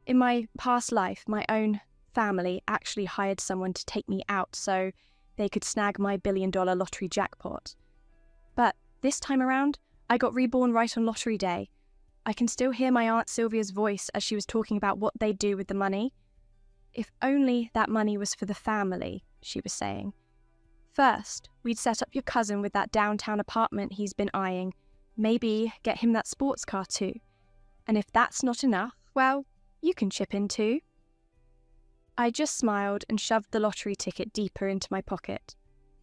In my past life, my own family actually hired someone to take me out so they could snag my billion-dollar lottery jackpot. But this time around, I got reborn right on lottery day. I can still hear my Aunt Sylvia's voice as she was talking about what they'd do with the money. If only that money was for the family, she was saying. First, we'd set up your cousin with that downtown apartment he's been eyeing. Maybe get him that sports car too. And if that's not enough, well, you can chip in too. I just smiled and shoved the lottery ticket deeper into my pocket.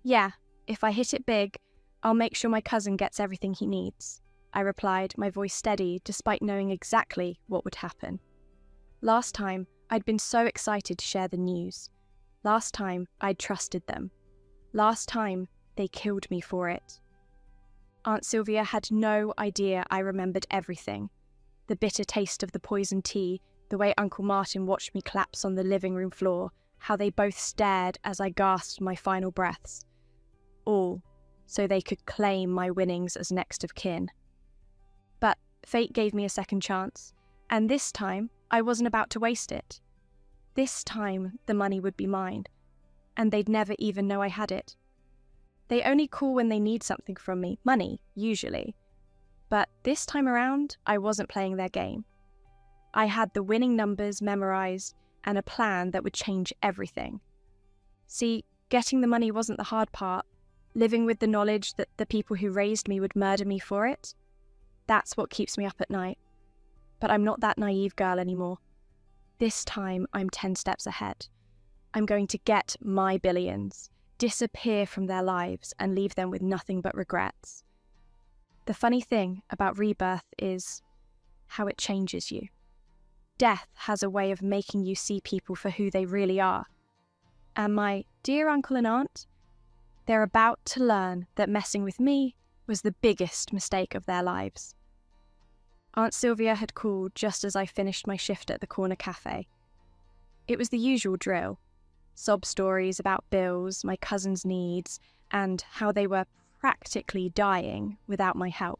Yeah, if I hit it big, I'll make sure my cousin gets everything he needs, I replied, my voice steady despite knowing exactly what would happen. Last time, I'd been so excited to share the news. Last time, I'd trusted them. Last time, they killed me for it. Aunt Sylvia had no idea I remembered everything. The bitter taste of the poisoned tea, the way Uncle Martin watched me collapse on the living room floor, how they both stared as I gasped my final breaths. All so they could claim my winnings as next of kin. But fate gave me a second chance, and this time I wasn't about to waste it. This time the money would be mine, and they'd never even know I had it. They only call when they need something from me, money, usually. But this time around, I wasn't playing their game. I had the winning numbers memorized and a plan that would change everything. See, getting the money wasn't the hard part. Living with the knowledge that the people who raised me would murder me for it, that's what keeps me up at night. But I'm not that naive girl anymore. This time, I'm 10 steps ahead. I'm going to get my billions, disappear from their lives, and leave them with nothing but regrets. The funny thing about Rebirth is how it changes you. Death has a way of making you see people for who they really are. And my dear uncle and aunt, they're about to learn that messing with me was the biggest mistake of their lives. Aunt Sylvia had called just as I finished my shift at the corner cafe. It was the usual drill. Sob stories about bills, my cousin's needs, and how they were practically dying without my help.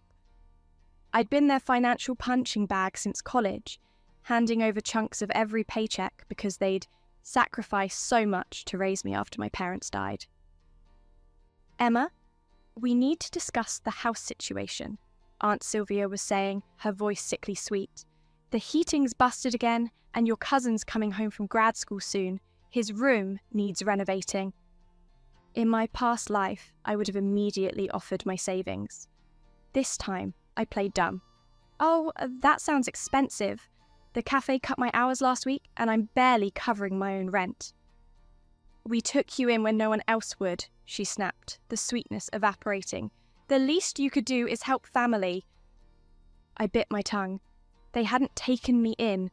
I'd been their financial punching bag since college, handing over chunks of every paycheck because they'd sacrificed so much to raise me after my parents died. Emma, we need to discuss the house situation, Aunt Sylvia was saying, her voice sickly sweet. The heating's busted again, and your cousin's coming home from grad school soon. His room needs renovating. In my past life, I would have immediately offered my savings. This time, I played dumb. Oh, that sounds expensive. The cafe cut my hours last week, and I'm barely covering my own rent. We took you in when no one else would, she snapped, the sweetness evaporating. The least you could do is help family. I bit my tongue. They hadn't taken me in.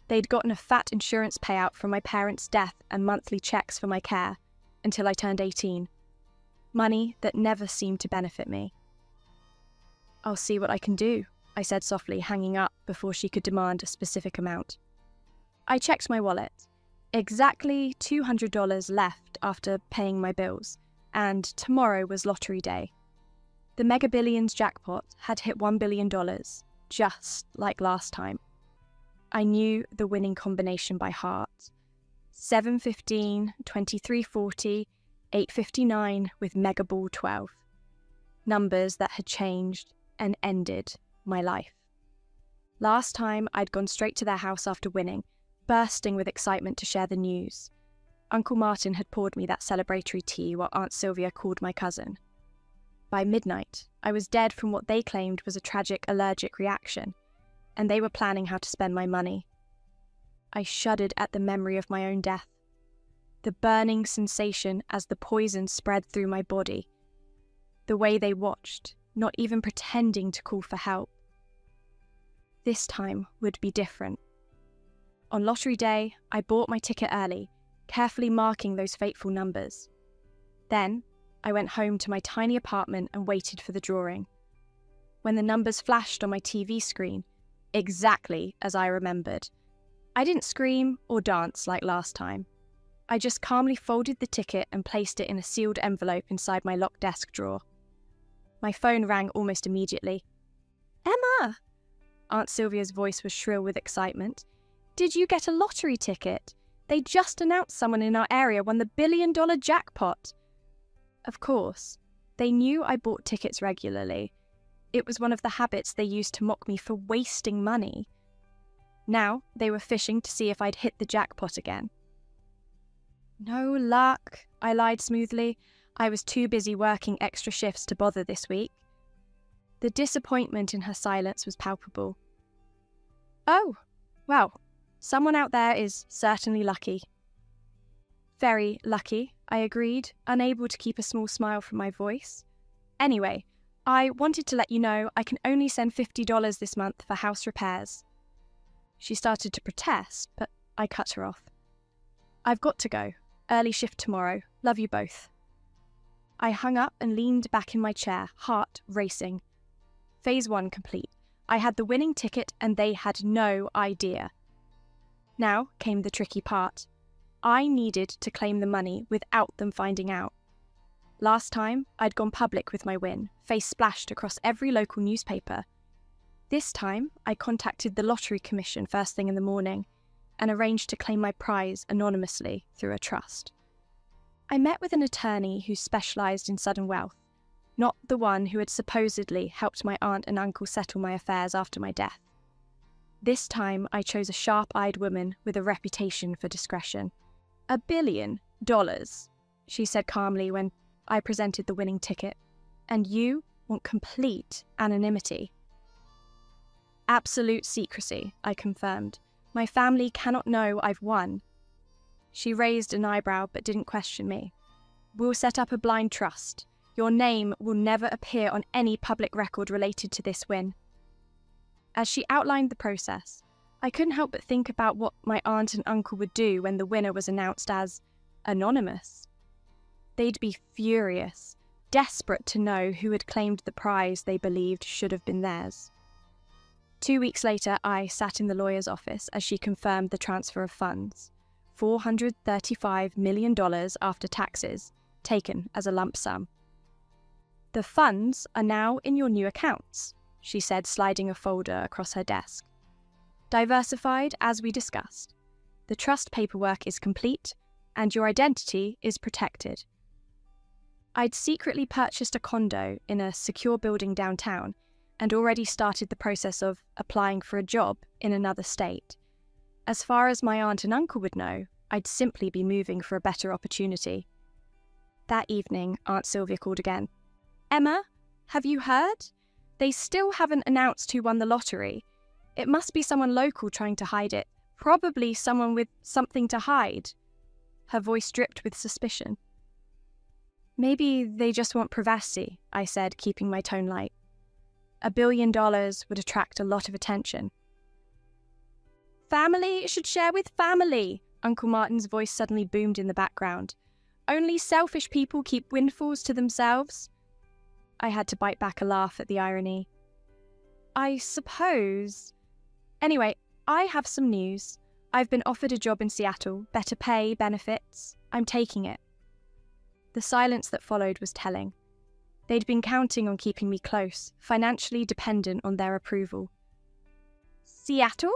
They'd gotten a fat insurance payout from my parents' death and monthly checks for my care, until I turned 18. Money that never seemed to benefit me. I'll see what I can do, I said softly, hanging up before she could demand a specific amount. I checked my wallet. Exactly $200 left after paying my bills, and tomorrow was lottery day. The Mega Billions jackpot had hit $1 billion, just like last time. I knew the winning combination by heart. 715, 2340, 859 with Mega Ball 12. Numbers that had changed and ended my life. Last time, I'd gone straight to their house after winning, bursting with excitement to share the news. Uncle Martin had poured me that celebratory tea while Aunt Sylvia called my cousin. By midnight, I was dead from what they claimed was a tragic allergic reaction, and they were planning how to spend my money. I shuddered at the memory of my own death, the burning sensation as the poison spread through my body, the way they watched, not even pretending to call for help. This time would be different. On lottery day, I bought my ticket early, carefully marking those fateful numbers. Then, I went home to my tiny apartment and waited for the drawing. When the numbers flashed on my TV screen, exactly as I remembered, I didn't scream or dance like last time. I just calmly folded the ticket and placed it in a sealed envelope inside my locked desk drawer. My phone rang almost immediately. Emma! Aunt Sylvia's voice was shrill with excitement. Did you get a lottery ticket? They just announced someone in our area won the billion-dollar jackpot. Of course, they knew I bought tickets regularly. It was one of the habits they used to mock me for wasting money. Now they were fishing to see if I'd hit the jackpot again. No luck, I lied smoothly. I was too busy working extra shifts to bother this week. The disappointment in her silence was palpable. Oh, well, someone out there is certainly lucky. Very lucky, I agreed, unable to keep a small smile from my voice. Anyway, I wanted to let you know I can only send $50 this month for house repairs. She started to protest, but I cut her off. I've got to go. Early shift tomorrow. Love you both. I hung up and leaned back in my chair, heart racing. Phase 1 complete. I had the winning ticket and they had no idea. Now came the tricky part. I needed to claim the money without them finding out. Last time, I'd gone public with my win, face splashed across every local newspaper. This time, I contacted the Lottery Commission first thing in the morning and arranged to claim my prize anonymously through a trust. I met with an attorney who specialised in sudden wealth, not the one who had supposedly helped my aunt and uncle settle my affairs after my death. This time, I chose a sharp-eyed woman with a reputation for discretion. $1 billion, she said calmly when I presented the winning ticket. And you want complete anonymity. Absolute secrecy, I confirmed. My family cannot know I've won. She raised an eyebrow but didn't question me. We'll set up a blind trust. Your name will never appear on any public record related to this win. As she outlined the process, I couldn't help but think about what my aunt and uncle would do when the winner was announced as anonymous. They'd be furious, desperate to know who had claimed the prize they believed should have been theirs. 2 weeks later, I sat in the lawyer's office as she confirmed the transfer of funds, $435 million after taxes, taken as a lump sum. The funds are now in your new accounts, she said, sliding a folder across her desk. Diversified as we discussed. The trust paperwork is complete and your identity is protected. I'd secretly purchased a condo in a secure building downtown and already started the process of applying for a job in another state. As far as my aunt and uncle would know, I'd simply be moving for a better opportunity. That evening, Aunt Sylvia called again. Emma, have you heard? They still haven't announced who won the lottery. It must be someone local trying to hide it. Probably someone with something to hide. Her voice dripped with suspicion. Maybe they just want privacy, I said, keeping my tone light. $1 billion would attract a lot of attention. Family should share with family, Uncle Martin's voice suddenly boomed in the background. Only selfish people keep windfalls to themselves. I had to bite back a laugh at the irony. I suppose. Anyway, I have some news. I've been offered a job in Seattle, better pay, benefits. I'm taking it. The silence that followed was telling. They'd been counting on keeping me close, financially dependent on their approval. Seattle?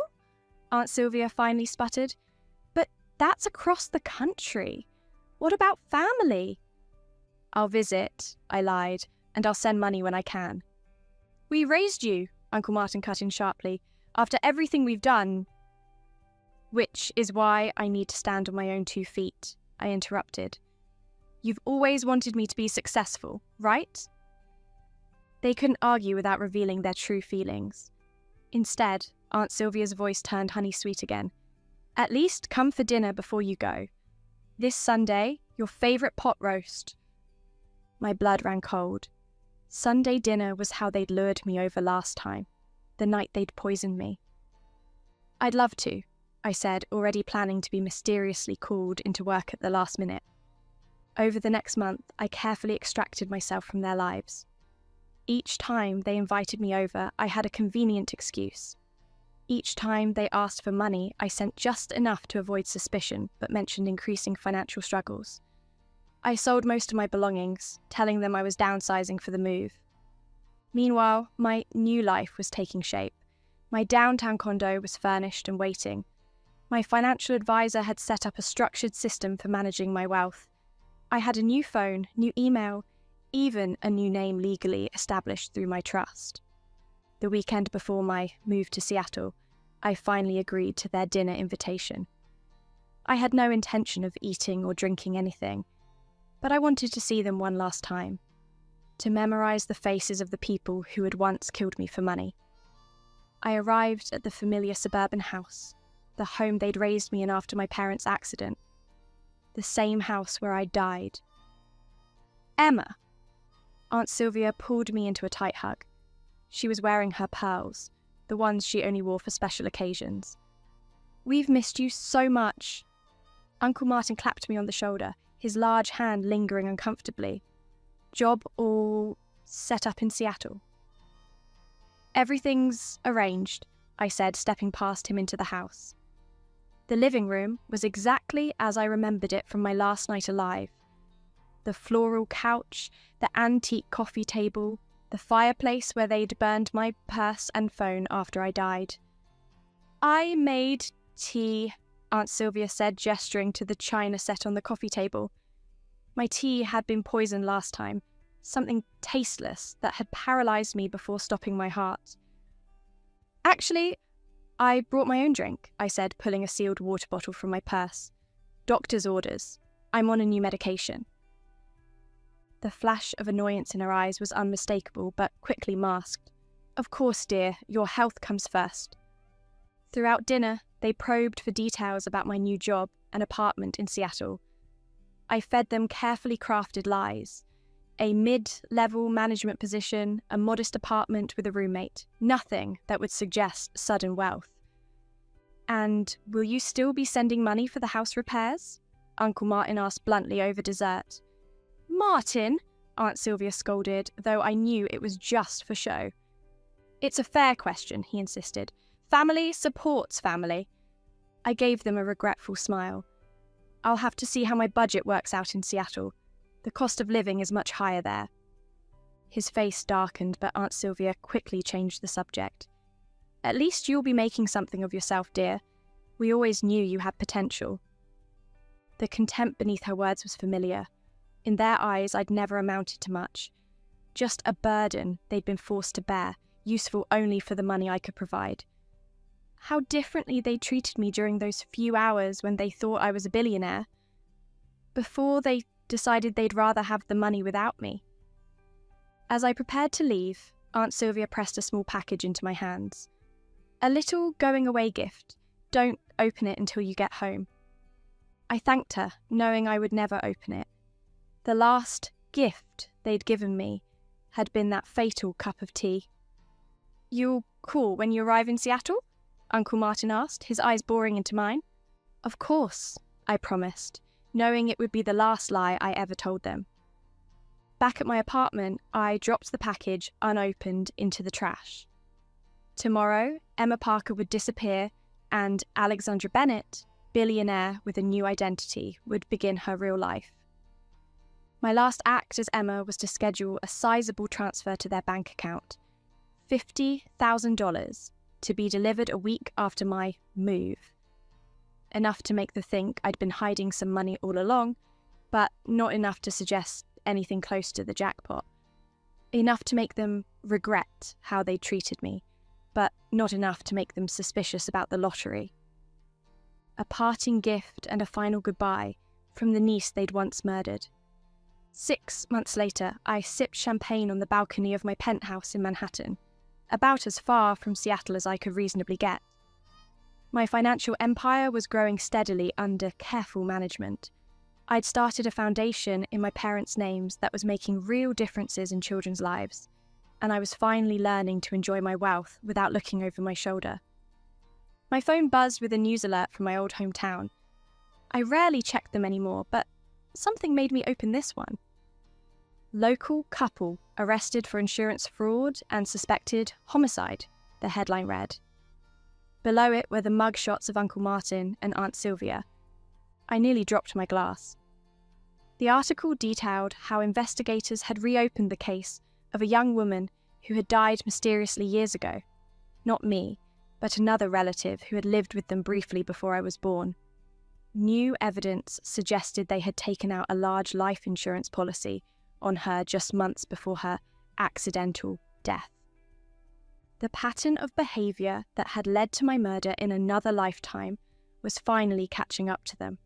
Aunt Sylvia finally sputtered. But that's across the country. What about family? I'll visit, I lied, and I'll send money when I can. We raised you, Uncle Martin cut in sharply, after everything we've done. Which is why I need to stand on my own 2 feet, I interrupted. You've always wanted me to be successful, right? They couldn't argue without revealing their true feelings. Instead, Aunt Sylvia's voice turned honey-sweet again. At least come for dinner before you go. This Sunday, your favourite pot roast. My blood ran cold. Sunday dinner was how they'd lured me over last time, the night they'd poisoned me. I'd love to, I said, already planning to be mysteriously called into work at the last minute. Over the next month, I carefully extracted myself from their lives. Each time they invited me over, I had a convenient excuse. Each time they asked for money, I sent just enough to avoid suspicion, but mentioned increasing financial struggles. I sold most of my belongings, telling them I was downsizing for the move. Meanwhile, my new life was taking shape. My downtown condo was furnished and waiting. My financial advisor had set up a structured system for managing my wealth. I had a new phone, new email, even a new name legally established through my trust. The weekend before my move to Seattle, I finally agreed to their dinner invitation. I had no intention of eating or drinking anything, but I wanted to see them one last time, to memorize the faces of the people who had once killed me for money. I arrived at the familiar suburban house, the home they'd raised me in after my parents' accident, the same house where I died. Emma! Aunt Sylvia pulled me into a tight hug. She was wearing her pearls, the ones she only wore for special occasions. "We've missed you so much." Uncle Martin clapped me on the shoulder, his large hand lingering uncomfortably. "Job all set up in Seattle?" "Everything's arranged," I said, stepping past him into the house. The living room was exactly as I remembered it from my last night alive. The floral couch, the antique coffee table, the fireplace where they'd burned my purse and phone after I died. "I made tea," Aunt Sylvia said, gesturing to the china set on the coffee table. My tea had been poisoned last time, something tasteless that had paralysed me before stopping my heart. "Actually, I brought my own drink," I said, pulling a sealed water bottle from my purse. "Doctor's orders. I'm on a new medication." The flash of annoyance in her eyes was unmistakable, but quickly masked. "Of course, dear, your health comes first." Throughout dinner, they probed for details about my new job and apartment in Seattle. I fed them carefully crafted lies. A mid-level management position, a modest apartment with a roommate, nothing that would suggest sudden wealth. "And will you still be sending money for the house repairs?" Uncle Martin asked bluntly over dessert. "Martin," Aunt Sylvia scolded, though I knew it was just for show. "It's a fair question," he insisted. "Family supports family." I gave them a regretful smile. "I'll have to see how my budget works out in Seattle. The cost of living is much higher there." His face darkened, but Aunt Sylvia quickly changed the subject. "At least you'll be making something of yourself, dear. We always knew you had potential." The contempt beneath her words was familiar. In their eyes, I'd never amounted to much. Just a burden they'd been forced to bear, useful only for the money I could provide. How differently they treated me during those few hours when they thought I was a billionaire, before they decided they'd rather have the money without me. As I prepared to leave, Aunt Sylvia pressed a small package into my hands. "A little going-away gift. Don't open it until you get home." I thanked her, knowing I would never open it. The last gift they'd given me had been that fatal cup of tea. "You'll call when you arrive in Seattle?" Uncle Martin asked, his eyes boring into mine. "Of course," I promised, knowing it would be the last lie I ever told them. Back at my apartment, I dropped the package unopened into the trash. Tomorrow, Emma Parker would disappear, and Alexandra Bennett, billionaire with a new identity, would begin her real life. My last act as Emma was to schedule a sizable transfer to their bank account, $50,000, to be delivered a week after my move. Enough to make them think I'd been hiding some money all along, but not enough to suggest anything close to the jackpot. Enough to make them regret how they treated me, but not enough to make them suspicious about the lottery. A parting gift and a final goodbye from the niece they'd once murdered. 6 months later, I sipped champagne on the balcony of my penthouse in Manhattan, about as far from Seattle as I could reasonably get. My financial empire was growing steadily under careful management. I'd started a foundation in my parents' names that was making real differences in children's lives, and I was finally learning to enjoy my wealth without looking over my shoulder. My phone buzzed with a news alert from my old hometown. I rarely checked them anymore, but something made me open this one. "Local couple arrested for insurance fraud and suspected homicide," the headline read. Below it were the mug shots of Uncle Martin and Aunt Sylvia. I nearly dropped my glass. The article detailed how investigators had reopened the case of a young woman who had died mysteriously years ago. Not me, but another relative who had lived with them briefly before I was born. New evidence suggested they had taken out a large life insurance policy on her just months before her accidental death. The pattern of behaviour that had led to my murder in another lifetime was finally catching up to them.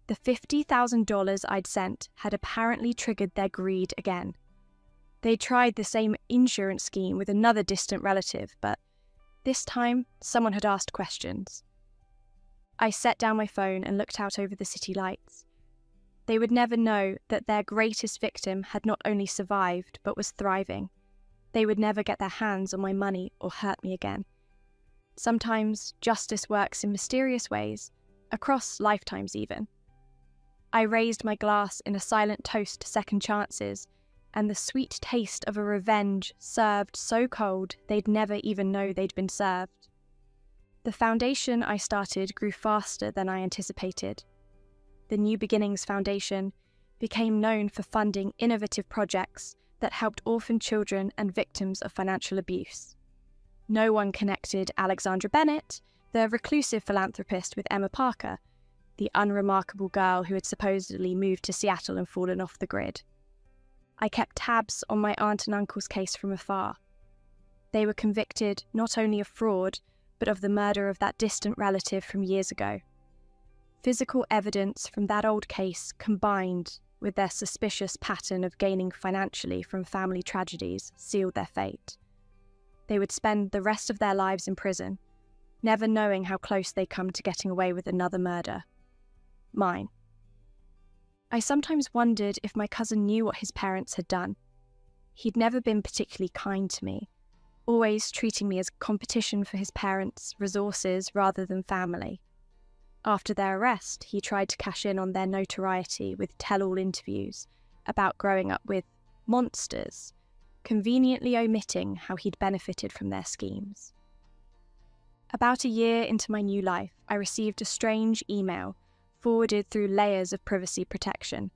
The $50,000 I'd sent had apparently triggered their greed again. They tried the same insurance scheme with another distant relative, but this time someone had asked questions. I set down my phone and looked out over the city lights. They would never know that their greatest victim had not only survived but was thriving. They would never get their hands on my money or hurt me again. Sometimes justice works in mysterious ways, across lifetimes even. I raised my glass in a silent toast to second chances, and the sweet taste of a revenge served so cold they'd never even know they'd been served. The foundation I started grew faster than I anticipated. The New Beginnings Foundation became known for funding innovative projects that helped orphan children and victims of financial abuse. No one connected Alexandra Bennett, the reclusive philanthropist, with Emma Parker, the unremarkable girl who had supposedly moved to Seattle and fallen off the grid. I kept tabs on my aunt and uncle's case from afar. They were convicted not only of fraud, but of the murder of that distant relative from years ago. Physical evidence from that old case combined with their suspicious pattern of gaining financially from family tragedies sealed their fate. They would spend the rest of their lives in prison, never knowing how close they'd come to getting away with another murder. Mine. I sometimes wondered if my cousin knew what his parents had done. He'd never been particularly kind to me, always treating me as competition for his parents' resources rather than family. After their arrest, he tried to cash in on their notoriety with tell-all interviews about growing up with monsters, conveniently omitting how he'd benefited from their schemes. About a year into my new life, I received a strange email forwarded through layers of privacy protection.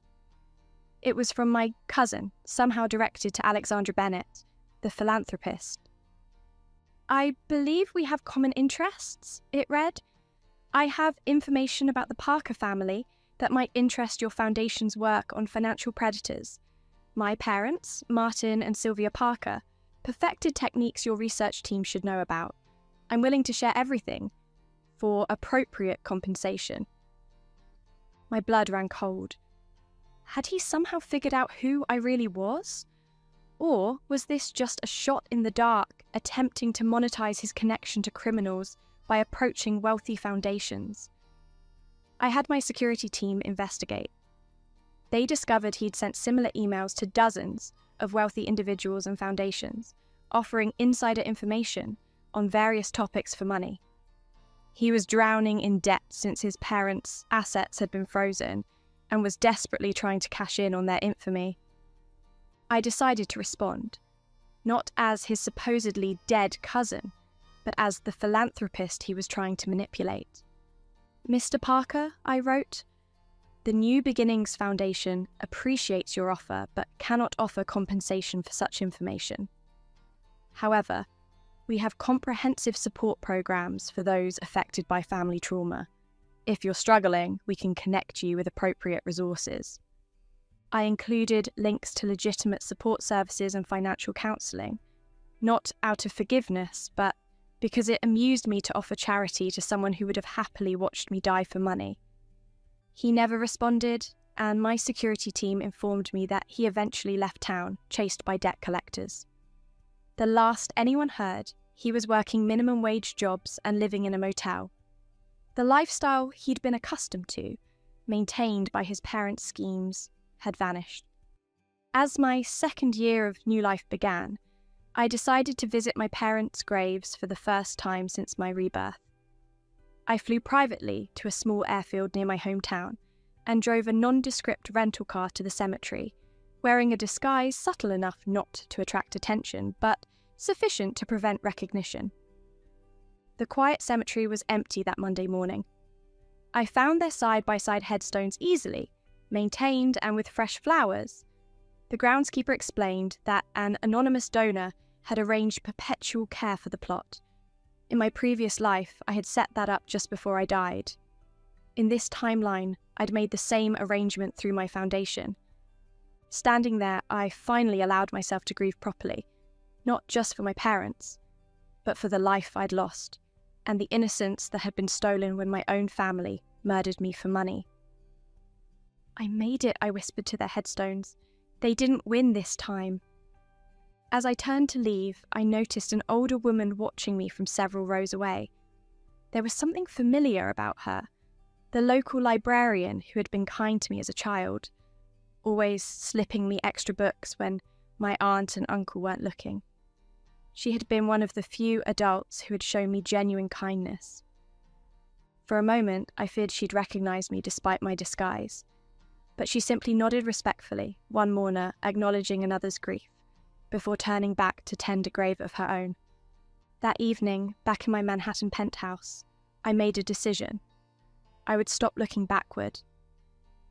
It was from my cousin, somehow directed to Alexandra Bennett, the philanthropist. "I believe we have common interests," it read. "I have information about the Parker family that might interest your foundation's work on financial predators. My parents, Martin and Sylvia Parker, perfected techniques your research team should know about. I'm willing to share everything for appropriate compensation." My blood ran cold. Had he somehow figured out who I really was? Or was this just a shot in the dark, attempting to monetize his connection to criminals by approaching wealthy foundations? I had my security team investigate. They discovered he'd sent similar emails to dozens of wealthy individuals and foundations, offering insider information on various topics for money. He was drowning in debt since his parents' assets had been frozen and was desperately trying to cash in on their infamy. I decided to respond, not as his supposedly dead cousin, but as the philanthropist he was trying to manipulate. "Mr. Parker," I wrote, "the New Beginnings Foundation appreciates your offer but cannot offer compensation for such information. However, we have comprehensive support programs for those affected by family trauma. If you're struggling, we can connect you with appropriate resources." I included links to legitimate support services and financial counselling, not out of forgiveness, but because it amused me to offer charity to someone who would have happily watched me die for money. He never responded, and my security team informed me that he eventually left town, chased by debt collectors. The last anyone heard, he was working minimum wage jobs and living in a motel. The lifestyle he'd been accustomed to, maintained by his parents' schemes, had vanished. As my second year of new life began, I decided to visit my parents' graves for the first time since my rebirth. I flew privately to a small airfield near my hometown and drove a nondescript rental car to the cemetery, wearing a disguise subtle enough not to attract attention, but sufficient to prevent recognition. The quiet cemetery was empty that Monday morning. I found their side-by-side headstones easily, maintained and with fresh flowers. The groundskeeper explained that an anonymous donor had arranged perpetual care for the plot. In my previous life, I had set that up just before I died. In this timeline, I'd made the same arrangement through my foundation. Standing there, I finally allowed myself to grieve properly, not just for my parents, but for the life I'd lost, and the innocence that had been stolen when my own family murdered me for money. "I made it," I whispered to their headstones. "They didn't win this time." As I turned to leave, I noticed an older woman watching me from several rows away. There was something familiar about her, the local librarian who had been kind to me as a child, always slipping me extra books when my aunt and uncle weren't looking. She had been one of the few adults who had shown me genuine kindness. For a moment, I feared she'd recognize me despite my disguise, but she simply nodded respectfully, one mourner acknowledging another's grief, before turning back to tend a grave of her own. That evening, back in my Manhattan penthouse, I made a decision. I would stop looking backward.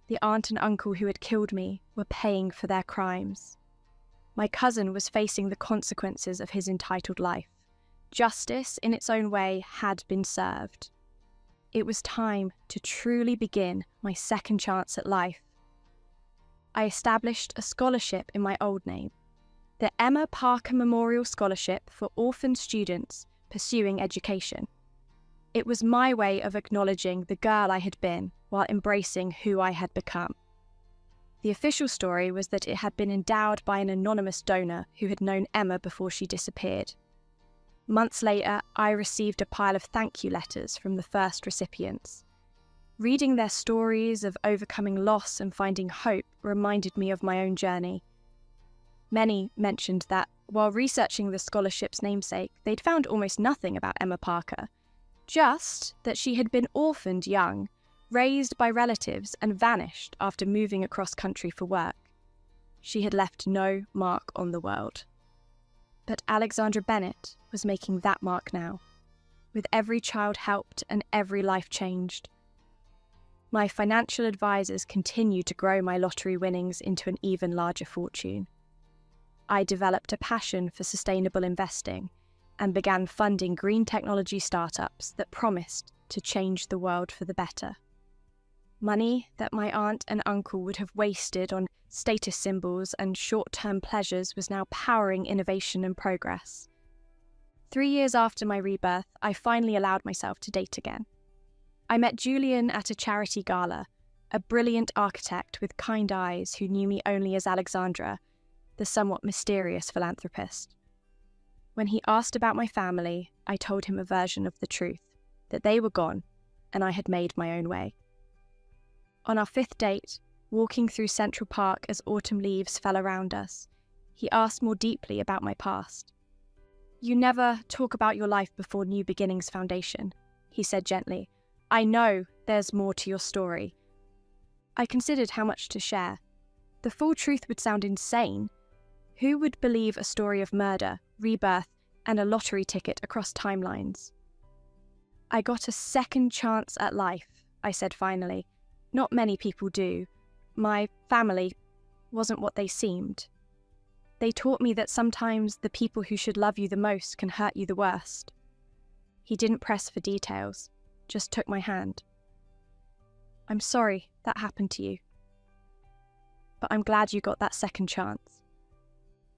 The aunt and uncle who had killed me were paying for their crimes. My cousin was facing the consequences of his entitled life. Justice, in its own way, had been served. It was time to truly begin my second chance at life. I established a scholarship in my old name, the Emma Parker Memorial Scholarship for orphan students pursuing education. It was my way of acknowledging the girl I had been while embracing who I had become. The official story was that it had been endowed by an anonymous donor who had known Emma before she disappeared. Months later, I received a pile of thank you letters from the first recipients. Reading their stories of overcoming loss and finding hope reminded me of my own journey. Many mentioned that, while researching the scholarship's namesake, they'd found almost nothing about Emma Parker, just that she had been orphaned young, raised by relatives, and vanished after moving across country for work. She had left no mark on the world. But Alexandra Bennett was making that mark now, with every child helped and every life changed. My financial advisors continued to grow my lottery winnings into an even larger fortune. I developed a passion for sustainable investing and began funding green technology startups that promised to change the world for the better. Money that my aunt and uncle would have wasted on status symbols and short-term pleasures was now powering innovation and progress. 3 years after my rebirth, I finally allowed myself to date again. I met Julian at a charity gala, a brilliant architect with kind eyes who knew me only as Alexandra, the somewhat mysterious philanthropist. When he asked about my family, I told him a version of the truth, that they were gone, and I had made my own way. On our 5th date, walking through Central Park as autumn leaves fell around us, he asked more deeply about my past. "You never talk about your life before New Beginnings Foundation," he said gently. "I know there's more to your story." I considered how much to share. The full truth would sound insane. Who would believe a story of murder, rebirth, and a lottery ticket across timelines? "I got a second chance at life," I said finally. "Not many people do. My family wasn't what they seemed. They taught me that sometimes the people who should love you the most can hurt you the worst." He didn't press for details, just took my hand. "I'm sorry that happened to you, but I'm glad you got that second chance."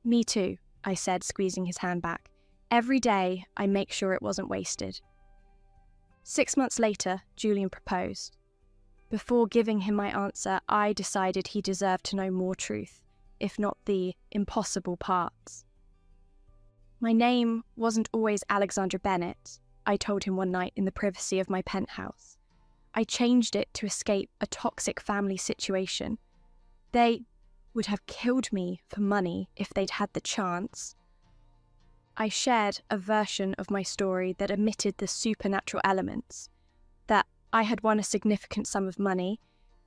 "Me too," I said, squeezing his hand back. "Every day I make sure it wasn't wasted." 6 months later, Julian proposed. Before giving him my answer, I decided he deserved to know more truth, if not the impossible parts. "My name wasn't always Alexandra Bennett," I told him one night in the privacy of my penthouse. "I changed it to escape a toxic family situation. They would have killed me for money if they'd had the chance." I shared a version of my story that omitted the supernatural elements, that I had won a significant sum of money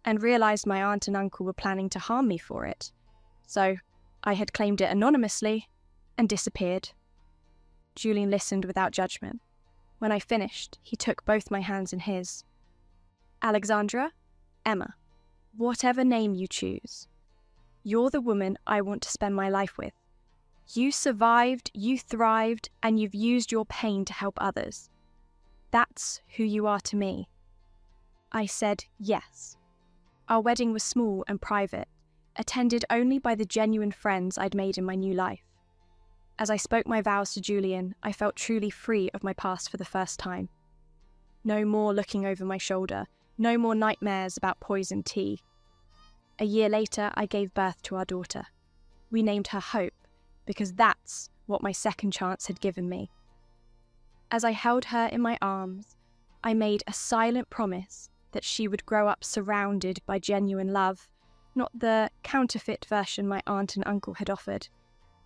and realised my aunt and uncle were planning to harm me for it. So I had claimed it anonymously and disappeared. Julian listened without judgment. When I finished, he took both my hands in his. "Alexandra, Emma, whatever name you choose, you're the woman I want to spend my life with. You survived, you thrived, and you've used your pain to help others. That's who you are to me." I said yes. Our wedding was small and private, attended only by the genuine friends I'd made in my new life. As I spoke my vows to Julian, I felt truly free of my past for the first time. No more looking over my shoulder, no more nightmares about poisoned tea. A year later, I gave birth to our daughter. We named her Hope, because that's what my second chance had given me. As I held her in my arms, I made a silent promise that she would grow up surrounded by genuine love, not the counterfeit version my aunt and uncle had offered.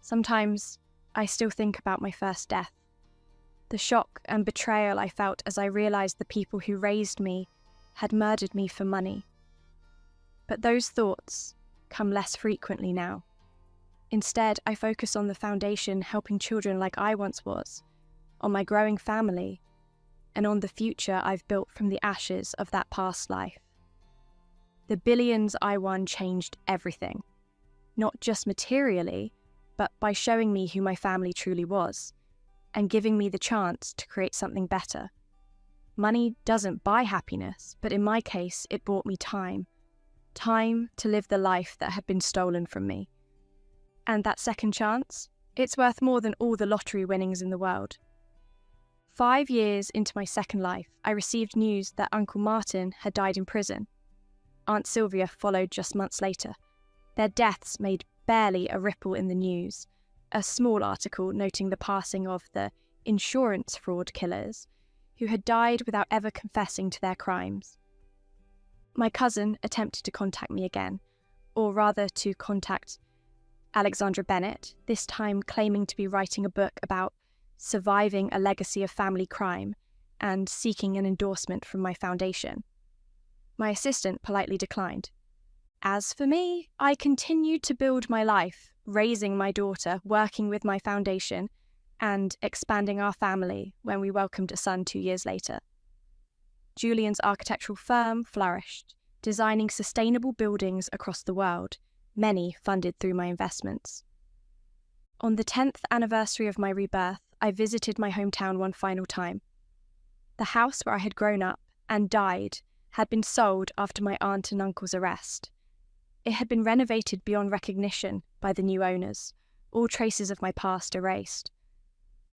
Sometimes I still think about my first death. The shock and betrayal I felt as I realised the people who raised me had murdered me for money. But those thoughts come less frequently now. Instead, I focus on the foundation helping children like I once was, on my growing family, and on the future I've built from the ashes of that past life. The billions I won changed everything, not just materially, but by showing me who my family truly was, and giving me the chance to create something better. Money doesn't buy happiness, but in my case, it bought me time. Time to live the life that had been stolen from me. And that second chance? It's worth more than all the lottery winnings in the world. 5 years into my second life, I received news that Uncle Martin had died in prison. Aunt Sylvia followed just months later. Their deaths made barely a ripple in the news. A small article noting the passing of the insurance fraud killers, who had died without ever confessing to their crimes. My cousin attempted to contact me again, or rather to contact Alexandra Bennett, this time claiming to be writing a book about surviving a legacy of family crime and seeking an endorsement from my foundation. My assistant politely declined. As for me, I continued to build my life, raising my daughter, working with my foundation, and expanding our family when we welcomed a son 2 years later. Julian's architectural firm flourished, designing sustainable buildings across the world, many funded through my investments. On the 10th anniversary of my rebirth, I visited my hometown one final time. The house where I had grown up and died had been sold after my aunt and uncle's arrest. It had been renovated beyond recognition by the new owners, all traces of my past erased.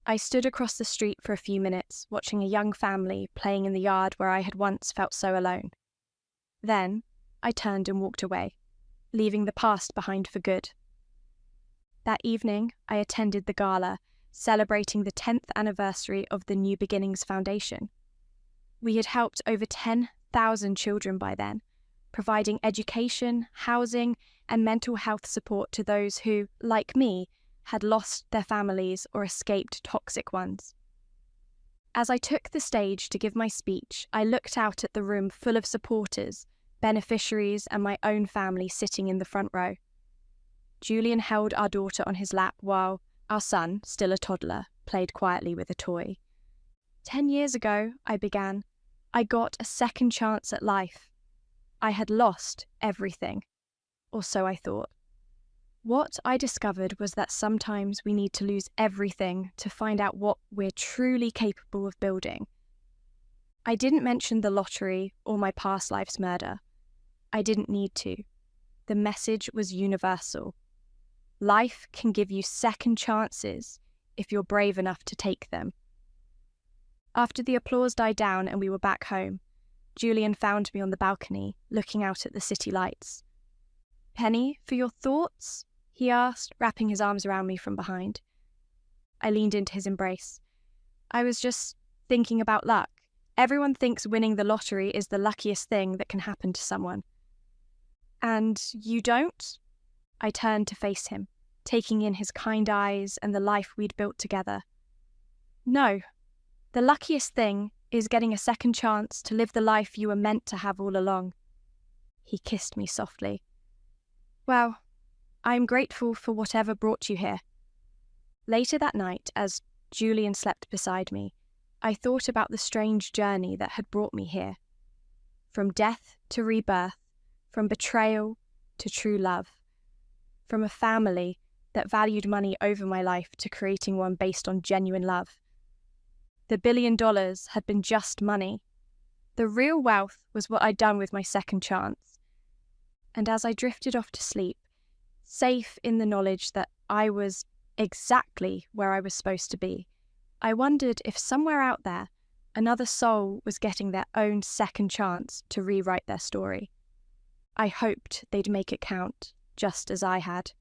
I stood across the street for a few minutes, watching a young family playing in the yard where I had once felt so alone. Then, I turned and walked away, leaving the past behind for good. That evening, I attended the gala, celebrating the 10th anniversary of the New Beginnings Foundation. We had helped over 10,000 children by then, providing education, housing, and mental health support to those who, like me, had lost their families or escaped toxic ones. As I took the stage to give my speech, I looked out at the room full of supporters, beneficiaries, and my own family sitting in the front row. Julian held our daughter on his lap while our son, still a toddler, played quietly with a toy. 10 years ago, I began, I got a second chance at life. I had lost everything, or so I thought. What I discovered was that sometimes we need to lose everything to find out what we're truly capable of building. I didn't mention the lottery or my past life's murder. I didn't need to. The message was universal. Life can give you second chances if you're brave enough to take them. After the applause died down and we were back home, Julian found me on the balcony, looking out at the city lights. "Penny, for your thoughts?" he asked, wrapping his arms around me from behind. I leaned into his embrace. "I was just thinking about luck. Everyone thinks winning the lottery is the luckiest thing that can happen to someone." "And you don't?" I turned to face him, taking in his kind eyes and the life we'd built together. "No. The luckiest thing is getting a second chance to live the life you were meant to have all along." He kissed me softly. "Well, I'm grateful for whatever brought you here." Later that night, as Julian slept beside me, I thought about the strange journey that had brought me here. From death to rebirth, from betrayal to true love, from a family that valued money over my life to creating one based on genuine love. The $1 billion had been just money. The real wealth was what I'd done with my second chance. And as I drifted off to sleep, safe in the knowledge that I was exactly where I was supposed to be, I wondered if somewhere out there, another soul was getting their own second chance to rewrite their story. I hoped they'd make it count, just as I had.